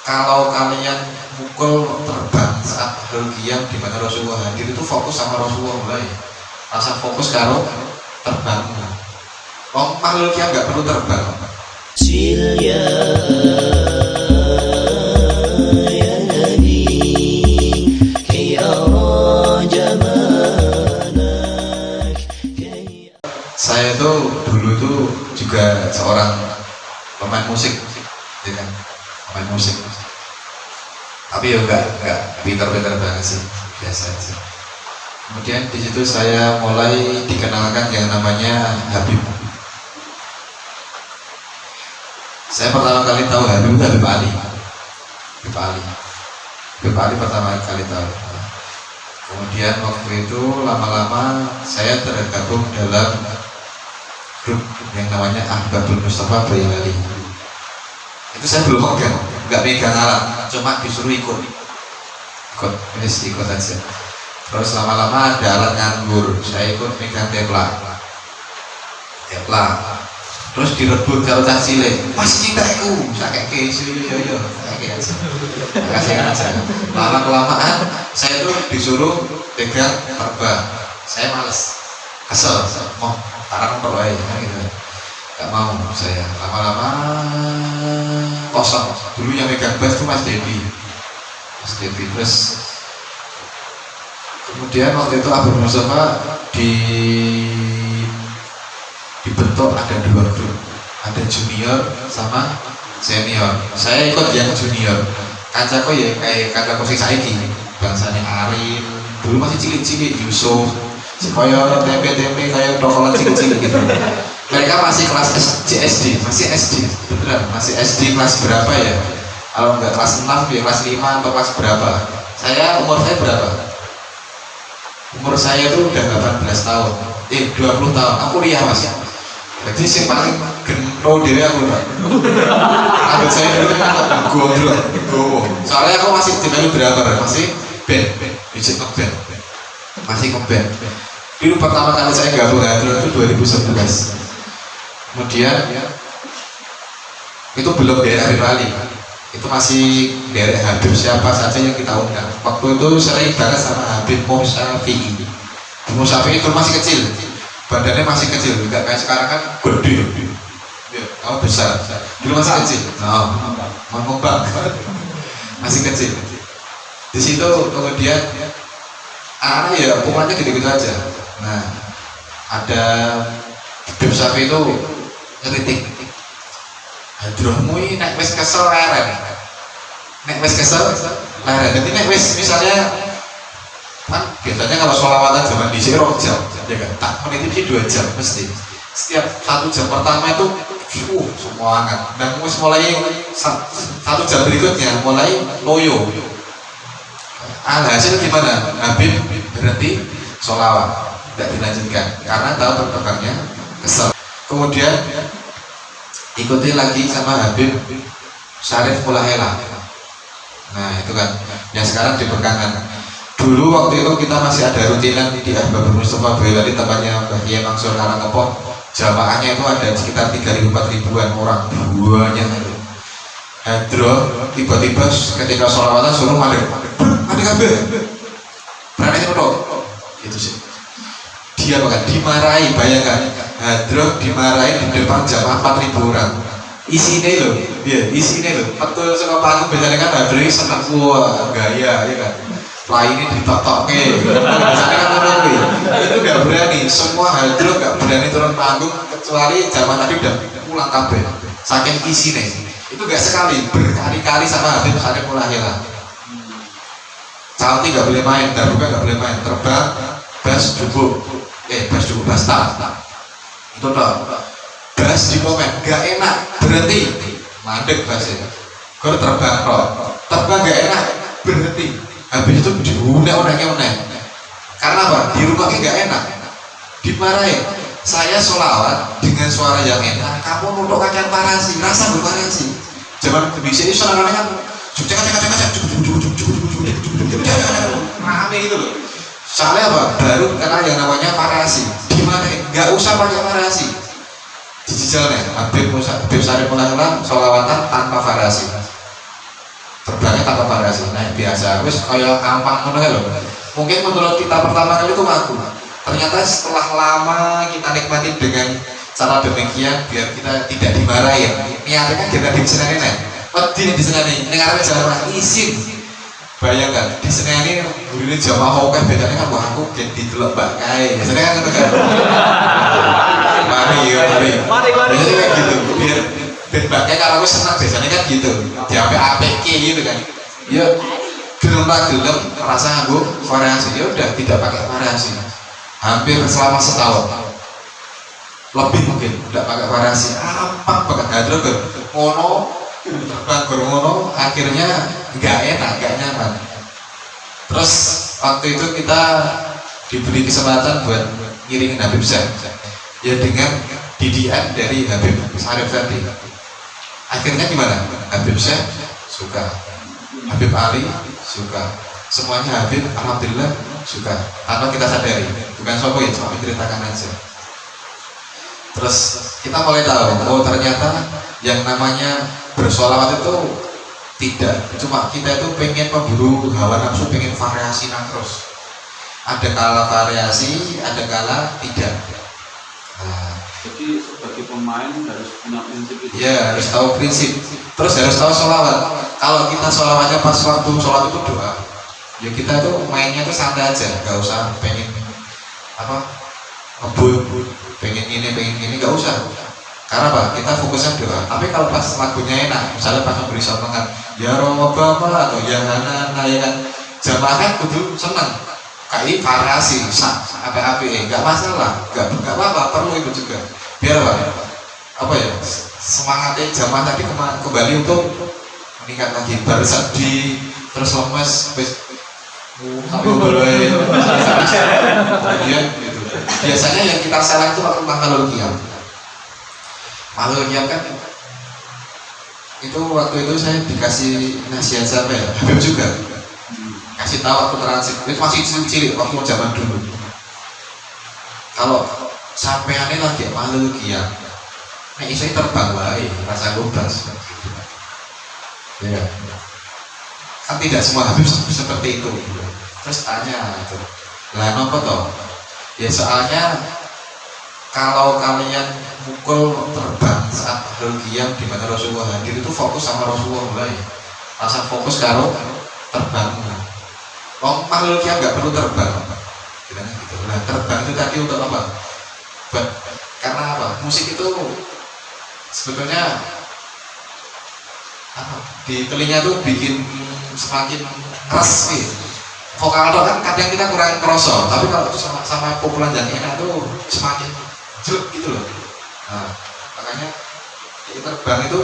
Kalau kalian mukul terbang saat Qiyam di mana Rasulullah hadir, itu fokus sama Rasulullah mulai. Rasa fokus karo terbang. Makhluk Qiyam nggak perlu terbang. Silya ya Nabi kay arajamanak. Saya tuh dulu tuh juga seorang pemain musik, ya kan? Pemain musik. Tapi ya enggak pintar-pintar banget sih, biasa aja. Kemudian di situ saya mulai dikenalkan yang namanya Habib. Saya pertama kali tahu Habib itu Habib Ali. Habib Ali pertama kali tahu. Kemudian waktu itu lama-lama saya tergabung dalam grup yang namanya Ahbabul Mustafa Boyolali. Itu saya belum megang, nggak megang alat, cuma disuruh ikut aja. Terus lama-lama ada alat nganggur, saya ikut megang tepla. Terus direbut kalau cah cilik, mas cintaku, saya kayak yo, kasih aja. Lama-kelamaan saya tuh disuruh pegang terbang, saya males, kesel, mau taruh perway, gitu. Gak mau saya, lama-lama kosong. Dulu yang megang bass itu Mas Debi. Terus kemudian waktu itu Abdul Mustafa dibentuk ada dua grup, ada junior sama senior. Saya ikut yang junior. Kancaku ya kayak kancaku sing saiki, bangsane Arin. Dulu masih cilik-cilik, Yusuf, kaya tempe-tempe kayak tokolan cilik-cilik gitu. Mereka masih kelas SD, masih SD, beneran, masih SD kelas berapa ya? Kalau enggak kelas 6, ya kelas 5 atau kelas berapa? Umur saya berapa? Umur saya tuh udah 18 tahun, 20 tahun, aku kuliah mas. Jadi yang paling gento diri aku pak. Ada saya dulu kan gowo. Soalnya aku masih di berapa? Masih band, music ngeband, masih ngeband. Dulu pertama kali saya gabung itu 2011. Kemudian itu belum daerah Habib Ali, itu masih daerah Habib siapa saja yang kita undang. Waktu itu sering banget sama Habib Musyafi'i. Musyafi'i itu masih kecil, badannya masih kecil, nggak kayak sekarang kan gede, kalau besar. Dulu masih kecil, mengembang, masih kecil. Di situ kemudian anak ya pokoknya gitu-gitu aja. Nah ada Habib Musyafi'i itu ngeritik, hadrohmu ini nek wis kesel leren, jadi nek wis misalnya kan biasanya kalau sholawatan zaman di sini jam ya kan, tak menit ini 2 jam mesti. Setiap 1 jam pertama itu semua hangat, dan mulai 1 jam berikutnya mulai loyo. Hasil gimana? Habib berhenti sholawat, tidak dilanjutkan karena tahu berkembangnya kesel. Kemudian ikuti lagi sama Habib Syarif Mulahela. Nah itu kan yang sekarang diperkankan. Dulu waktu itu kita masih ada rutinan di Ahbabul Mustafa Boyolali, tempatnya Mbah Kiai Mansur Karangkepong. Jamaahnya itu ada sekitar 3.000-4.000-an orang, banyak itu. Hadro tiba-tiba ketika sholawatan suruh mandi kabeh. Berani itu gitu sih. Dia bahkan dimarahi, bayangkan hadroh dimarahi di depan jamaah 4.000 orang. Isinya loh, betul suka panggung biasanya kan hadroh ini senang gaya, ya kan. Lainnya ditotoke, biasanya kan orang itu nggak berani. Semua hadroh nggak berani turun panggung kecuali jamaah tadi udah pulang kabeh. Saking isinya, itu nggak sekali, berkali-kali sama Habib Syarif Mulahela. Calti nggak boleh main, Darbuka nggak boleh main, terbang, bass cukup basta itu toh bass di komen gak enak berhenti mandek bassnya kalau terbang gak enak berhenti, habis itu diunek karena apa? Di rumahnya gak enak, dimarahin. Saya sholawat dengan suara yang enak, kamu nutuk kakian parasi, rasa berparasi. Zaman bisa itu serangannya kan rame gitu loh. Soalnya apa? Baru karena yang namanya parasi. Gimana? Gak usah pakai parasi. Dijijalnya Habib Syarif Mulahela sholawatan tanpa parasi. tanpa variasi. Nah biasa, wis kaya gampang ngono lho. Mungkin menurut kita pertama kali itu aku. Ternyata setelah lama kita nikmati dengan cara demikian biar kita tidak dimarahin. Niatnya kan kita diseneni nih. Wedi diseneni, ning arepe jamaah isin. Bayangkan di Seneni gurine jamaah oke bedanya kan wah aku gen didelok mbak kae. Biasanya kan ngono kan. Mari. Biasanya kan gitu. Biar mbak kae karo aku senang biasanya kan gitu. Diape APK gitu kan. Ya gelem rasa aku variasi ya udah tidak pakai variasi. Hampir selama setahun. Lebih mungkin tidak pakai variasi. Apa pakai hadro ngono terbang ngono akhirnya nggak enak, nggak nyaman. Terus waktu itu kita diberi kesempatan buat ngiringin Habib Syekh ya dengan didikan dari Habib Syarif tadi. Akhirnya gimana? Habib Syekh suka, Habib Ali suka, semuanya Habib alhamdulillah suka tanpa kita sadari, bukan sopo ya, cuma menceritakan aja. Terus kita mulai tahu oh ternyata yang namanya bersolawat itu tidak cuma kita itu pengen memburu hawa nafsu, pengen variasi terus. Ada kala variasi, ada kala tidak. Nah, jadi sebagai pemain harus punya prinsip itu. Ya harus tahu prinsip. Terus harus tahu solawat. Kalau kita solawatnya pas waktu sholat itu doa, ya kita tuh mainnya tuh santai aja, nggak usah pengen apa ngebut, pengen ini, nggak usah. Karena apa? Kita fokusnya doa. Tapi kalau pas lagunya enak, misalnya pas memberi sokongan, ya Robbama atau ya Hanana ya kan, jamaah kan kudu seneng. Kayak variasi, apa nggak masalah, nggak apa-apa, perlu itu juga. Biar apa ya? Semangatnya jamaah tadi kembali untuk meningkat lagi. Baru sedih, terus lemes, tapi boleh. Kemudian gitu. Biasanya yang kita salah itu waktu makhluk qiyam. Makhluk qiyam kan itu waktu itu saya dikasih nasihat siapa ya? Habib juga kasih tahu waktu transit, itu masih cilik waktu zaman dulu. Kalau sampeannya lagi makhluk qiyam, nah isoi terbang wae, rasa bebas. Ya. Kan tidak semua Habib seperti itu. Terus tanya itu, lah nopo toh? Ya soalnya kalau kalian mukul terbang saat makhluk qiyam di mana Rasulullah hadir itu fokus sama Rasulullah ya. Rasa fokus kalau terbang. Oh makhluk qiyam nggak perlu terbang. Bilangnya gitu. Nah terbang itu tadi untuk apa? Karena apa? Musik itu sebetulnya apa? Di telinga tuh bikin semakin keras gitu. Vokal kan kadang kita kurang kerosok, tapi kalau itu sama pukulan dan enak tuh semakin jelek gitu loh. Nah, makanya itu terbang itu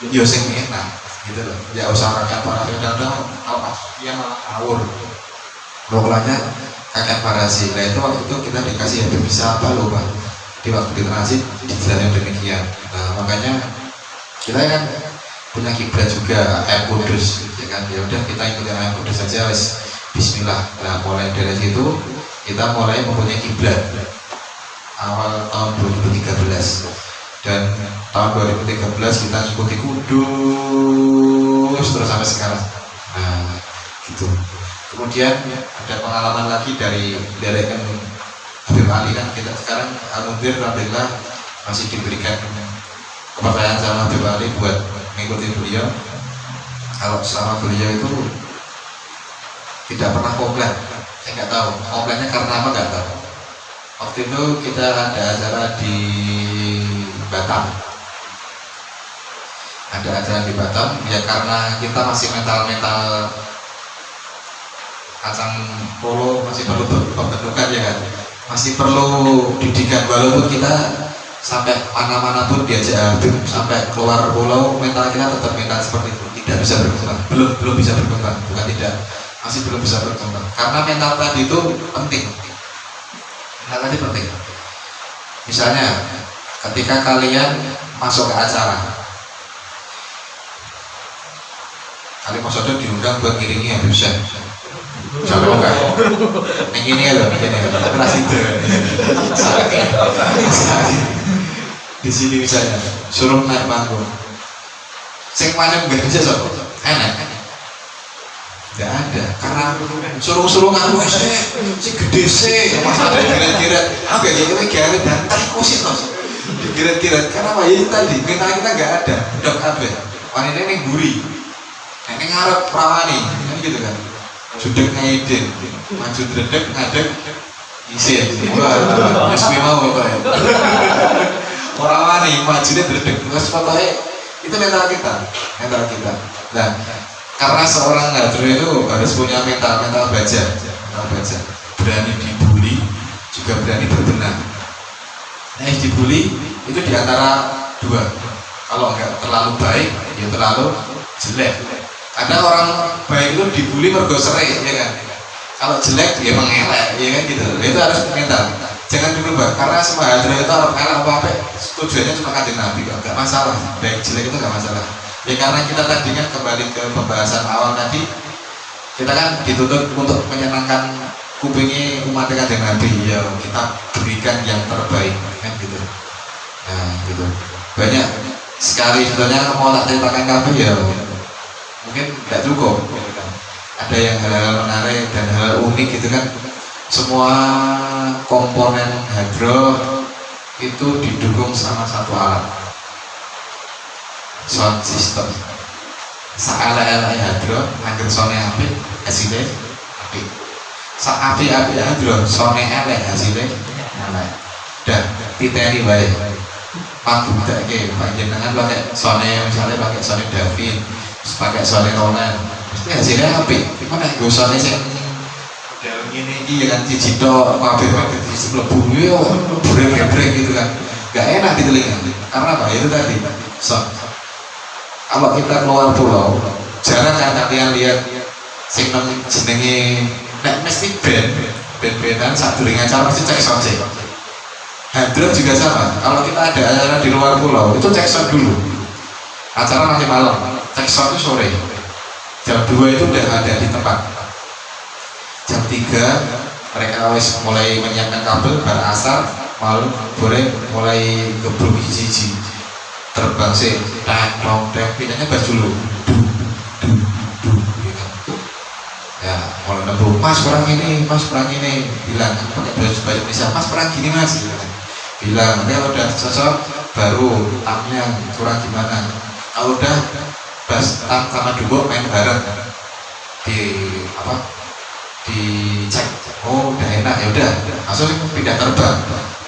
yo sing enak gitu loh. Ya usah rakyat para kadang kalau dia malah ngawur. Pukulannya kakek parasi. Nah itu waktu itu kita dikasih Habib bisa apa loh Pak? Di waktu di transit dijalankan demikian. Nah makanya kita kan punya kiblat juga ayat kudus ya kan, ya udah kita ikuti ayat kudus saja wis bismillah. Nah mulai dari situ kita mulai mempunyai kiblat awal tahun 2013 dan tahun 2013 kita ikuti kudus terus sampai sekarang. Nah gitu. Kemudian ada pengalaman lagi dari Habib Ali kan, kita sekarang alhamdulillah masih diberikan kepercayaan sama Habib Ali buat mengikuti beliau. Kalau selama beliau itu tidak pernah komplain, saya nggak tahu komplainnya karena apa nggak tahu. Waktu itu kita ada acara di Batam, ya karena kita masih mental kacang polo masih perlu pembentukan ya kan, masih perlu didikan walaupun kita sampai mana-mana pun diajak Habib sampai keluar pulau, mental kita tetap mental seperti itu, tidak bisa berkembang, belum bisa berkembang, bukan tidak, masih belum bisa berkembang karena mental tadi itu penting. Mental tadi penting. Misalnya ketika kalian masuk ke acara, kalian maksudnya diundang buat ngiringi Habib Syekh, jangan bukan ini loh, tapi masih itu di sini misalnya suruh naik panggung, sing mana nggak bisa sob, enak ada karena suruh ngaku si gede sih mas ada kira-kira agak gitu kira dan tahu sih kira-kira karena apa ya tadi mental kita nggak ada dok apa wanita ini gurih ini ngarep perawani kan gitu kan sudah ngaidin maju dredeg ngadeg isi wah resmi mau apa ya perawani maju dredeg terus fotonya itu mental kita nah karena seorang hadro itu harus punya mental baja berani dibully juga berani berbenah. Nah dibully itu diantara dua, kalau nggak terlalu baik ya terlalu jelek. Ada orang baik itu dibully mergo serik ya kan, kalau jelek ya mengelak ya kan gitu, itu harus mental. Jangan dirubah karena semua hadro itu orang elak apa tujuannya cuma kanjeng Nabi, nggak masalah baik jelek itu nggak masalah. Ya karena kita tadi kan kembali ke pembahasan awal tadi, kita kan dituntut untuk menyenangkan kupingnya umat kanjeng Nabi, ya kita berikan yang terbaik kan gitu. Nah gitu banyak sekali sebenarnya mau tak ceritakan kabeh ya mungkin tidak cukup gitu kan. Ada yang hal-hal menarik dan hal unik gitu kan. Semua komponen hadro itu didukung sama satu alat, sound system. Saala-ala hadro agar sone apik hasilnya apik, sak apik-apik hadro sone elek hasilnya elek. Dan titeni baik pak budak ke panjenengan pakai sone misalnya pakai sone David pakai sone Roland mesti hasilnya apik. Mana gue sone sing model ini ya kan digital kabeh di sebelah bumi yo brek gitu kan, gak enak di telinga karena apa itu tadi sound. Kalau kita keluar pulau, jarang kan kalian lihat sing jenenge nek mesti band-bandan saat during acara pasti cek sound cek. Hadro juga sama. Kalau kita ada acara di luar pulau, itu cek sound dulu. Acara nanti malam, cek sound itu sore. Jam 2 itu udah ada di tempat. Jam 3 mereka mulai menyiapkan kabel, bar asar, malam boleh mulai gebruk hiji-hiji. Terbang sih, dong, pindahnya bas dulu, gitu. Ya, kalau nemu, mas kurang ini, bilang, pakai baju Indonesia, mas kurang gini mas, bilang, nanti kalau udah cocok, baru tamnya kurang gimana, kalau udah bas tam sama dubuk main bareng, dicek, oh udah enak ya udah, langsung pindah terbang,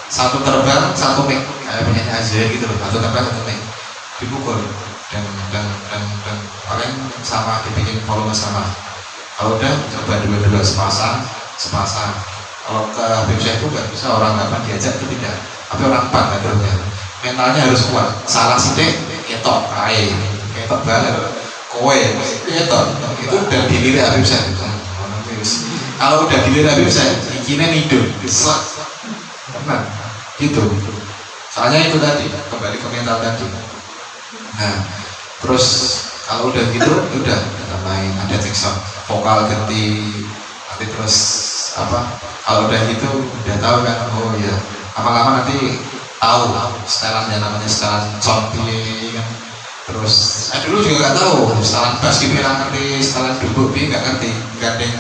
satu terbang, satu mic. Kayak penyanyi aja gitu loh, satu terbang satu mic dipukul dan paling sama dibikin volume sama. Kalau udah coba dua-dua sepasang. Kalau ke Habib Syekh itu nggak bisa orang 8 diajak itu tidak, tapi orang 4 hadronya. Mentalnya harus kuat. Salah sidik ketok banget. Kowe ketok itu udah dilirik Habib Syekh. Kalau udah dilirik Habib Syekh, izinnya nidur, tenang gitu. Soalnya itu tadi kembali ke mental tadi. Nah, terus kalau udah gitu, udah kita main ada cek sound, vokal ganti, nanti terus apa? Kalau udah gitu, udah tahu kan? Oh ya, lama-lama nanti tahu setelannya namanya setelan sound kan. Terus, dulu juga nggak tahu setelan bass gitu nggak ngerti, setelan dubuk nggak ngerti, gandeng.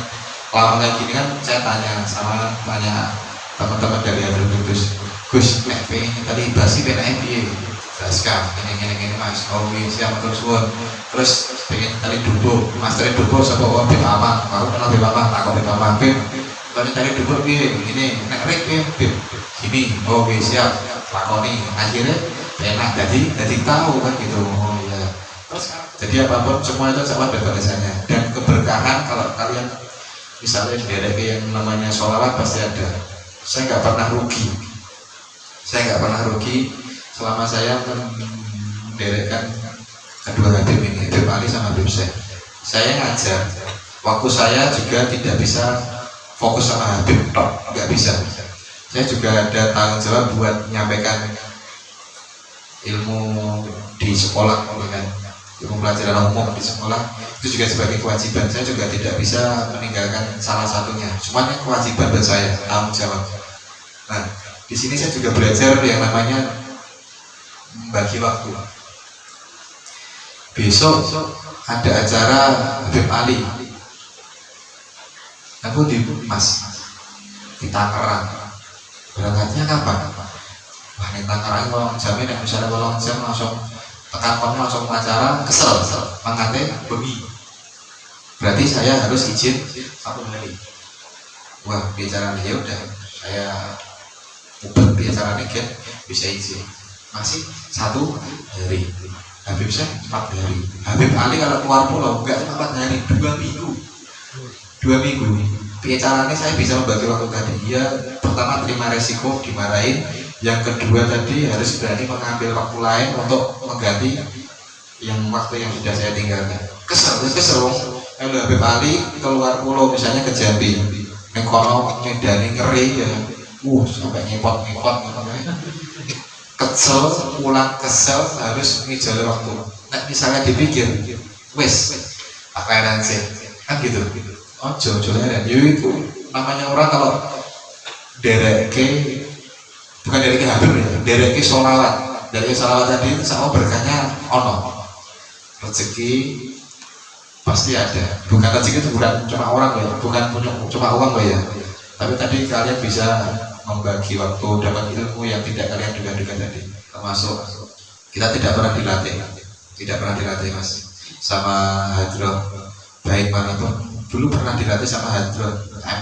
Lama kayak gini kan, saya tanya teman-teman dari Hadro Gus, nek pengen tadi basi pengen piye? Baskam, ini mas, siapa terus pengen tadi dubuk, masterin dubuk, siapa Bib Amang, aku kenal Bib Amang, takut Bib Amang, Bib, tadi dubuk piye? Ini, nek rek Bib, gini, siap, lakoni, akhirnya enak, jadi tahu kan gitu, oh iya. Terus jadi apapun semua itu sama ada batasannya dan keberkahan kalau kalian misalnya derek yang namanya sholawat pasti ada. Saya nggak pernah rugi selama saya menderekkan kedua Habib ini, Habib Ali sama Habib Syekh. Saya ngajar, waktu saya juga tidak bisa fokus sama Habib tok, nggak bisa. Saya juga ada tanggung jawab buat menyampaikan ilmu di sekolah, kan? Ilmu pelajaran umum di sekolah itu juga sebagai kewajiban. Saya juga tidak bisa meninggalkan salah satunya. Semuanya kewajiban buat saya, tanggung jawab. Nah, di sini saya juga belajar yang namanya bagi waktu. Besok ada acara Habib Ali Aku di Mas di Tangerang. Berangkatnya kapan? Wah, di Tangerang kalau jamnya nek misalnya kalau jam langsung tekan kono langsung acara kesel mangkate bengi. Berarti saya harus izin 1 hari. Wah, bicaranya ya udah saya ubah bicaranya kan bisa izin. Masih 1 hari. Habib saya 4 hari. Habib Ali kalau keluar pulau enggak cuma 4 hari, 2 minggu. 2 minggu. Bicaranya saya bisa membagi waktu tadi. Ya, pertama terima resiko dimarahin. Yang kedua tadi harus berani mengambil waktu lain untuk mengganti yang waktu yang sudah saya tinggalkan. Kesel. Kalau Habib Ali keluar pulau misalnya ke Jambi, Mengkono Medani ngeri ya. Sampai ngipot. Kesel, pulang kesel harus ngejar waktu. Nah, misalnya dipikir, wes, akhiran sih, kan gitu. Oh, jauh-jauhnya dan itu namanya orang kalau bukan dereke habib ya, dereke sholawat tadi sama berkahnya ono, rezeki pasti ada. Bukan rezeki itu bukan cuma orang ya, bukan cuma uang ya. Tapi tadi kalian bisa membagi waktu, dapat ilmu yang tidak kalian duga-duga tadi. Termasuk kita tidak pernah dilatih Mas sama hadroh baik manapun. Dulu pernah dilatih sama hadroh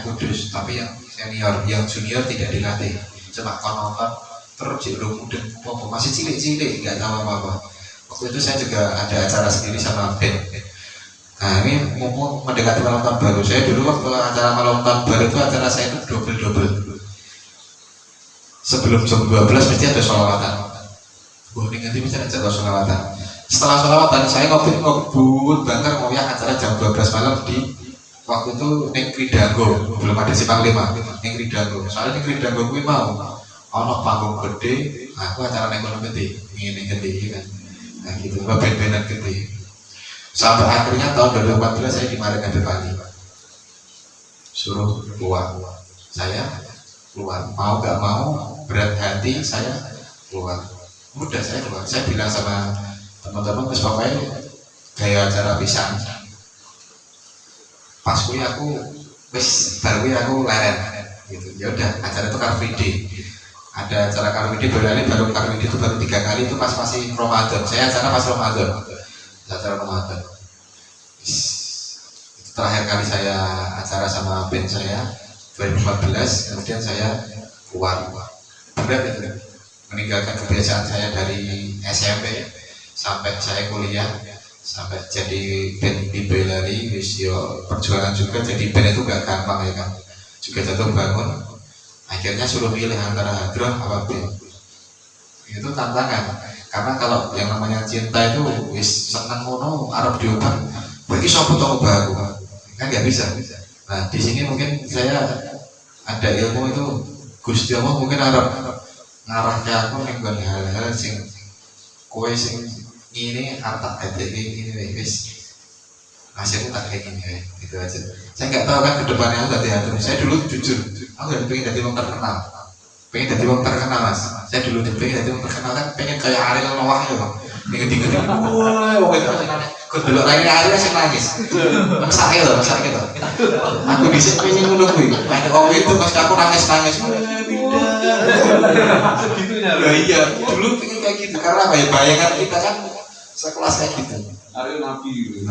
Kudus, tapi yang senior, yang junior tidak dilatih. Cuma nonton terus jelung dan masih cilik nggak tahu apa-apa. Waktu itu saya juga ada acara sendiri sama band. Nah, ini mumpung mendekati malam tahun baru, saya dulu waktu acara malam tahun baru itu acara saya itu double. Sebelum jam 12 mesti ada sholawatan. Ini nanti bisa ada sholawatan. Setelah sholawatan saya ngobrol bangker mau yang acara jam 12 malam di waktu itu neng Kridago, belum ada si Panglima, neng Kridago. Soalnya neng Kridago gue mau ono panggung gede, aku acara neng kono gede, ini gede kan. Nah gitu, band-bandan gede. Sampai akhirnya tahun 2014 saya dimarahin Habib Ali, suruh keluar. Saya keluar, mau gak mau, berat hati saya keluar. Udah saya keluar, saya bilang sama teman-teman terus pokoknya kayak acara pisang. Pas kuliah aku baru leren gitu. Ya udah, acara itu Car Free Day. Ada acara Car Free Day baru Car Free Day itu baru 3 kali, itu pas masih Ramadan. Saya acara pas Ramadan. Itu terakhir kali saya acara sama band saya 2014, kemudian saya keluar. Berat ya, meninggalkan kebiasaan saya dari SMP sampai saya kuliah, sampai jadi band di Boyolali. Perjuangan juga jadi band itu gak gampang ya kan, juga jatuh bangun. Akhirnya suruh pilih antara hadroh apa band, itu tantangan. Karena kalau yang namanya cinta itu wis seneng ngono arep diubah, berarti sopo tau baru kan nggak bisa. Nah di sini mungkin saya ada ilmu itu, Gusti Allah mungkin arep ngarah ke aku nih hal-hal sing kowe sing ini harta ini wis hasilnya tak kayak gini gitu aja. Saya nggak tahu kan kedepannya aku tadi hadroh. Saya dulu jujur, aku nggak pengen jadi orang terkenal. Pengen jadi orang terkenal Mas. Saya dulu pengen jadi orang terkenal kan, pengen kayak Ariel Noah ya Bang. Dingin-dingin, wah, itu masih nangis. Kedua lagi Ariel masih nangis. Sakit loh. Aku bisa pengen menunggu. Ada orang itu pas aku nangis. Segitunya. Iya, dulu pengen kayak gitu. Karena apa ya, bayangan kita kan sekelas kayak gitu. Ariel Nabi.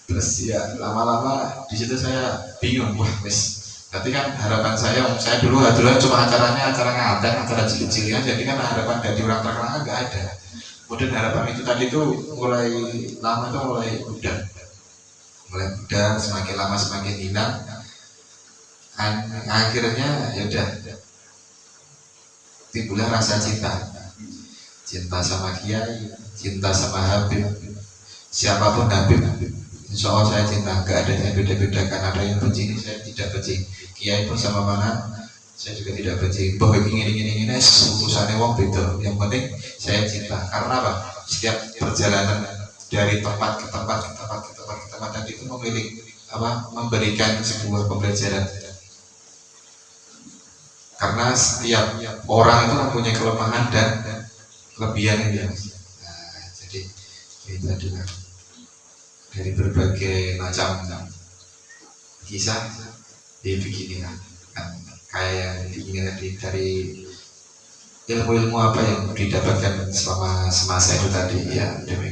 Terus ya lama-lama di situ saya bingung, wah wes. Berarti kan harapan saya dulu cuma acaranya acara ngadang, acara cilik-cilikan, jadi kan harapan dari orang terkenal nggak ada. Kemudian harapan itu tadi tuh mulai lama tuh mulai pudar, semakin lama semakin hilang. Akhirnya ya udah timbullah rasa cinta sama kiai, cinta sama Habib, siapapun Habib. Insya Allah saya cinta, gak ada yang beda-bedakan. Ada yang benci, saya tidak benci. Kiai pun sama mana, saya juga tidak benci. Bahwa ini urusannya wong beda. Yang penting saya cinta. Karena apa? Setiap perjalanan dari tempat ke tempat tadi itu memberikan sebuah pembelajaran. Karena setiap orang itu mempunyai kelemahan dan kelebihannya. Nah, jadi itu adalah dari berbagai macam kisah ya begini kan kayak yang diingin tadi dari ilmu-ilmu apa yang didapatkan selama semasa itu tadi ya demikian.